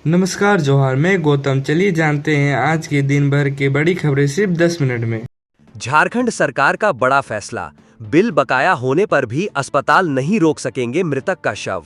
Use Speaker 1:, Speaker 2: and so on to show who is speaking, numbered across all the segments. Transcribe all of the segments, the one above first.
Speaker 1: नमस्कार जोहार, मैं गौतम। चलिए जानते हैं आज के दिन भर की बड़ी खबरें सिर्फ 10 मिनट में।
Speaker 2: झारखंड सरकार का बड़ा फैसला, बिल बकाया होने पर भी अस्पताल नहीं रोक सकेंगे मृतक का शव।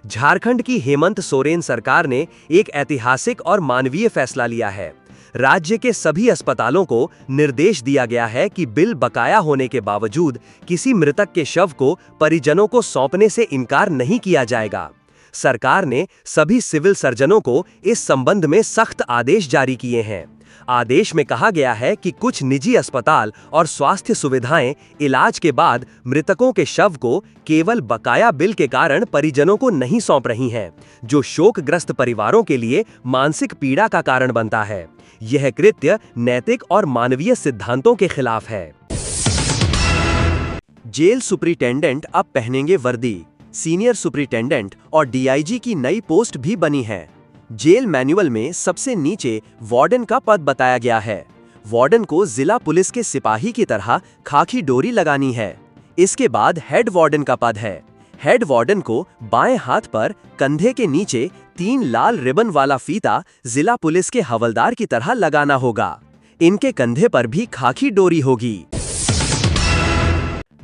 Speaker 2: झारखंड की हेमंत सोरेन सरकार ने एक ऐतिहासिक और मानवीय फैसला लिया है। राज्य के सभी अस्पतालों को निर्देश दिया गया है कि बिल बकाया होने के बावजूद किसी मृतक के शव को परिजनों को सौंपने से इनकार नहीं किया जाएगा। सरकार ने सभी सिविल सर्जनों को इस संबंध में सख्त आदेश जारी किए हैं। आदेश में कहा गया है कि कुछ निजी अस्पताल और स्वास्थ्य सुविधाएं इलाज के बाद मृतकों के शव को केवल बकाया बिल के कारण परिजनों को नहीं सौंप रही हैं, जो शोकग्रस्त परिवारों के लिए मानसिक पीड़ा का कारण बनता है। यह कृत्य नैतिक और मानवीय सिद्धांतों के खिलाफ है। जेल सुपरिटेंडेंट अब पहनेंगे वर्दी। सीनियर सुपरिटेंडेंट और डीआईजी की नई पोस्ट भी बनी है। जेल मैनुअल में सबसे नीचे वार्डन का पद बताया गया है। वार्डन को जिला पुलिस के सिपाही की तरह खाकी डोरी लगानी है। इसके बाद हेड वार्डन का पद है। हेड वार्डन को बाएं हाथ पर कंधे के नीचे 3 लाल रिबन वाला फीता जिला पुलिस के हवलदार की तरह लगाना होगा। इनके कंधे पर भी खाकी डोरी होगी।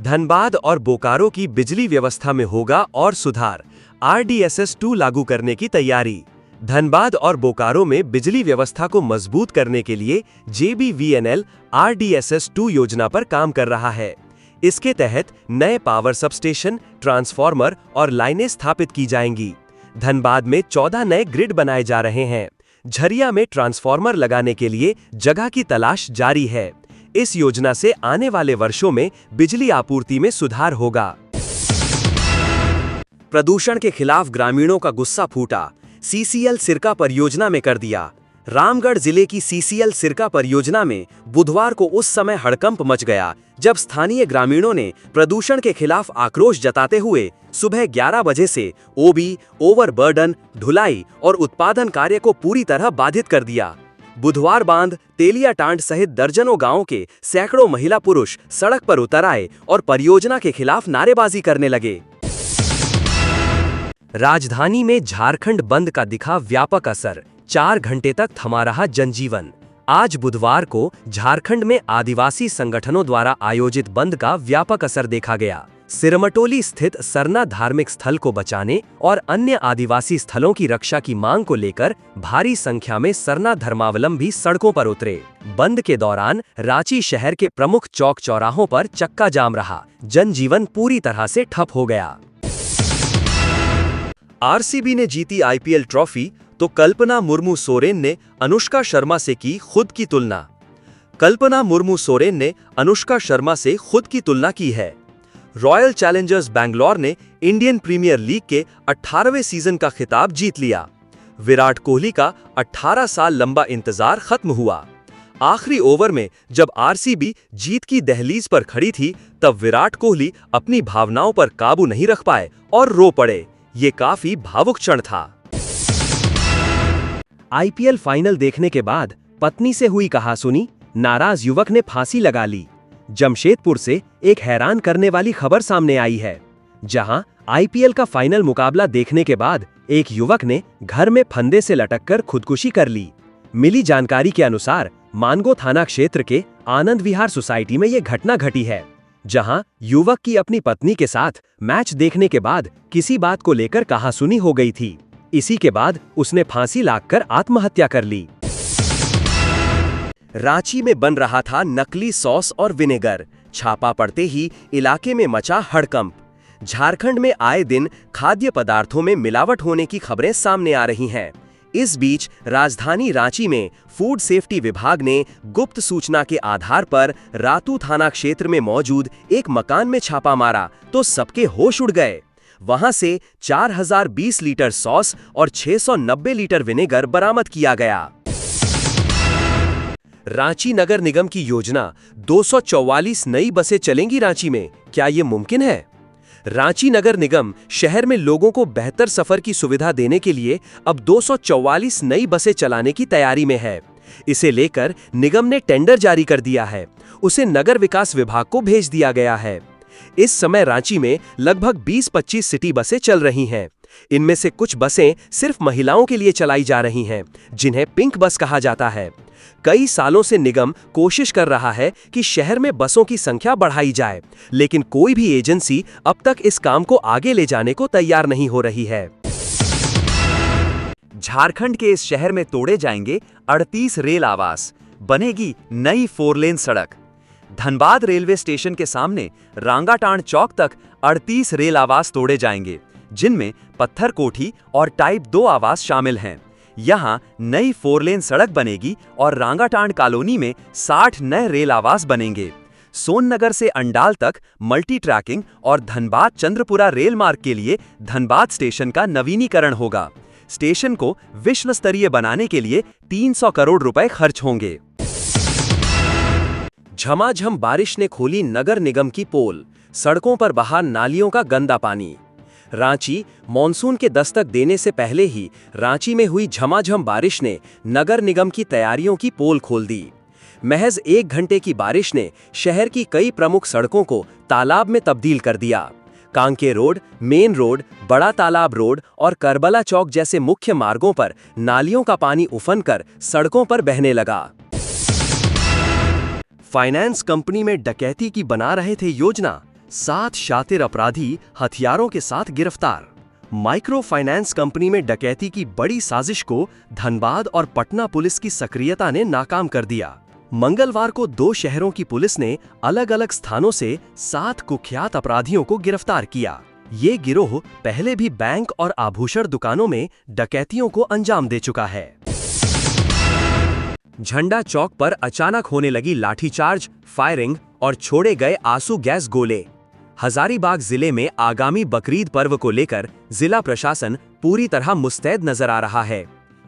Speaker 2: धनबाद और बोकारो की बिजली व्यवस्था में होगा और सुधार, RDSS 2 लागू करने की तैयारी। धनबाद और बोकारो में बिजली व्यवस्था को मजबूत करने के लिए JBVNL RDSS 2 योजना पर काम कर रहा है। इसके तहत नए पावर सबस्टेशन, ट्रांसफार्मर और लाइनें स्थापित की जाएंगी। धनबाद में 14 नए ग्रिड बनाए जा रहे हैं। झरिया में ट्रांसफार्मर लगाने के लिए जगह की तलाश जारी है। इस योजना से आने वाले वर्षों में बिजली आपूर्ति में सुधार होगा। प्रदूषण के खिलाफ ग्रामीणों का गुस्सा फूटा, CCL सिरका परियोजना में कर दिया। रामगढ़ जिले की CCL सिरका परियोजना में बुधवार को उस समय हड़कंप मच गया जब स्थानीय ग्रामीणों ने प्रदूषण के खिलाफ आक्रोश जताते हुए सुबह 11 बजे से OB, ओवरबर्डन, ढुलाई और उत्पादन कार्य को पूरी तरह बाधित कर दिया। बुधवार बांध, तेलियाटांड सहित दर्जनों गांवों के सैकड़ों महिला पुरुष सड़क पर उतर आए और परियोजना के खिलाफ नारेबाजी करने लगे। राजधानी में झारखंड बंद का दिखा व्यापक असर, 4 घंटे तक थमा रहा जनजीवन। आज बुधवार को झारखंड में आदिवासी संगठनों द्वारा आयोजित बंद का व्यापक असर देखा गया। सिरमटोली स्थित सरना धार्मिक स्थल को बचाने और अन्य आदिवासी स्थलों की रक्षा की मांग को लेकर भारी संख्या में सरना धर्मावलंबी सड़कों पर उतरे। बंद के दौरान रांची शहर के प्रमुख चौक चौराहों पर चक्का जाम रहा। जनजीवन पूरी तरह से ठप हो गया। RCB ने जीती IPL ट्रॉफी तो कल्पना मुर्मू सोरेन ने अनुष्का शर्मा से की खुद की तुलना। कल्पना मुर्मू सोरेन ने अनुष्का शर्मा से खुद की तुलना की है। रॉयल चैलेंजर्स बैंगलोर ने इंडियन प्रीमियर लीग के 18वें सीजन का खिताब जीत लिया। विराट कोहली का 18 साल लंबा इंतजार खत्म हुआ। आखिरी ओवर में जब RCB जीत की दहलीज पर खड़ी थी, तब विराट कोहली अपनी भावनाओं पर काबू नहीं रख पाए और रो पड़े। ये काफी भावुक क्षण था। IPL फाइनल देखने के बाद पत्नी से हुई कहासुनी, नाराज युवक ने फांसी लगा ली। जमशेदपुर से एक हैरान करने वाली खबर सामने आई है, जहां IPL का फाइनल मुकाबला देखने के बाद एक युवक ने घर में फंदे से लटककर खुदकुशी कर ली। मिली जानकारी के अनुसार मानगो थाना क्षेत्र के आनंद विहार सोसाइटी में यह घटना घटी है, जहां युवक की अपनी पत्नी के साथ मैच देखने के बाद किसी बात को लेकर कहासुनी हो गई थी। इसी के बाद उसने फांसी लागकर आत्महत्या कर ली। रांची में बन रहा था नकली सॉस और विनेगर। छापा पड़ते ही इलाके में मचा हड़कंप। झारखंड में आए दिन खाद्य पदार्थों में मिलावट होने की खबरें सामने आ रही हैं। इस बीच राजधानी रांची में फूड सेफ्टी विभाग ने गुप्त सूचना के आधार पर रातू थाना क्षेत्र में मौजूद एक मकान में छापा मारा तो सबके होश उड़ गए। वहां से 4020 लीटर सॉस और 690 लीटर विनेगर बरामद किया गया। रांची नगर निगम की योजना 244 नई बसें चलेंगी रांची में, क्या ये मुमकिन है? रांची नगर निगम शहर में लोगों को बेहतर सफर की सुविधा देने के लिए अब 244 नई बसें चलाने की तैयारी में है। इसे लेकर निगम ने टेंडर जारी कर दिया है। उसे नगर विकास विभाग को भेज दिया गया है। इस समय रांची में लगभग 20-25 सिटी बसें चल रही हैं। इनमें से कुछ बसें सिर्फ महिलाओं के लिए चलाई जा रही हैं, जिन्हें पिंक बस कहा जाता है। कई सालों से निगम कोशिश कर रहा है कि शहर में बसों की संख्या बढ़ाई जाए, लेकिन कोई भी एजेंसी अब तक इस काम को आगे ले जाने को तैयार नहीं हो रही है।
Speaker 3: झारखंड के इस शहर में तोड़े जाएंगे 38 रेल आवास, बनेगी नई 4 लेन सड़क। धनबाद रेलवे स्टेशन के सामने रांगाटांड़ चौक तक 38 रेल आवास तोड़े जाएंगे, जिनमें पत्थर कोठी और टाइप 2 आवास शामिल हैं। यहां नई 4 लेन सड़क बनेगी और रांगाटांड़ कॉलोनी में 60 नए रेल आवास बनेंगे। सोननगर से अंडाल तक मल्टी ट्रैकिंग और धनबाद चंद्रपुरा रेल मार्ग के लिए धनबाद स्टेशन का नवीनीकरण होगा। स्टेशन को विश्व स्तरीय बनाने के लिए 300 करोड़ रुपए खर्च होंगे।
Speaker 2: झमाझम बारिश ने खोली नगर निगम की पोल, सड़कों पर बहा नालियों का गंदा पानी। रांची मॉनसून के दस्तक देने से पहले ही रांची में हुई झमाझम बारिश ने नगर निगम की तैयारियों की पोल खोल दी। महज 1 घंटे की बारिश ने शहर की कई प्रमुख सड़कों को तालाब में तब्दील कर दिया। कांके रोड, मेन रोड, बड़ा तालाब रोड और करबला चौक जैसे मुख्य मार्गों पर नालियों का पानी उफनकर सड़कों पर बहने लगा। फाइनेंस कंपनी में डकैती की बना रहे थे योजना, 7 शातिर अपराधी हथियारों के साथ गिरफ्तार। माइक्रो फाइनेंस कंपनी में डकैती की बड़ी साजिश को धनबाद और पटना पुलिस की सक्रियता ने नाकाम कर दिया। मंगलवार को 2 शहरों की पुलिस ने अलग अलग स्थानों से 7 कुख्यात अपराधियों को गिरफ्तार किया। ये गिरोह पहले भी बैंक और आभूषण दुकानों में डकैतियों को अंजाम दे चुका है। झंडा चौक पर अचानक होने लगी लाठीचार्ज, फायरिंग और छोड़े गए आंसू गैस गोले। हजारीबाग जिले में आगामी बकरीद पर्व को लेकर जिला प्रशासन पूरी तरह मुस्तैद नजर आ रहा है।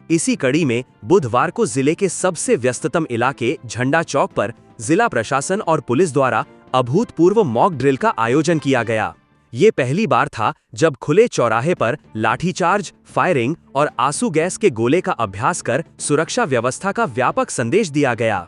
Speaker 2: इसी कड़ी में बुधवार को जिले के सबसे व्यस्ततम इलाके झंडा चौक पर जिला प्रशासन और पुलिस द्वारा अभूतपूर्व मॉक ड्रिल का आयोजन किया गया। ये पहली बार था जब खुले चौराहे पर लाठीचार्ज, फायरिंग और आंसू गैस के गोले का अभ्यास कर सुरक्षा व्यवस्था का व्यापक संदेश दिया गया।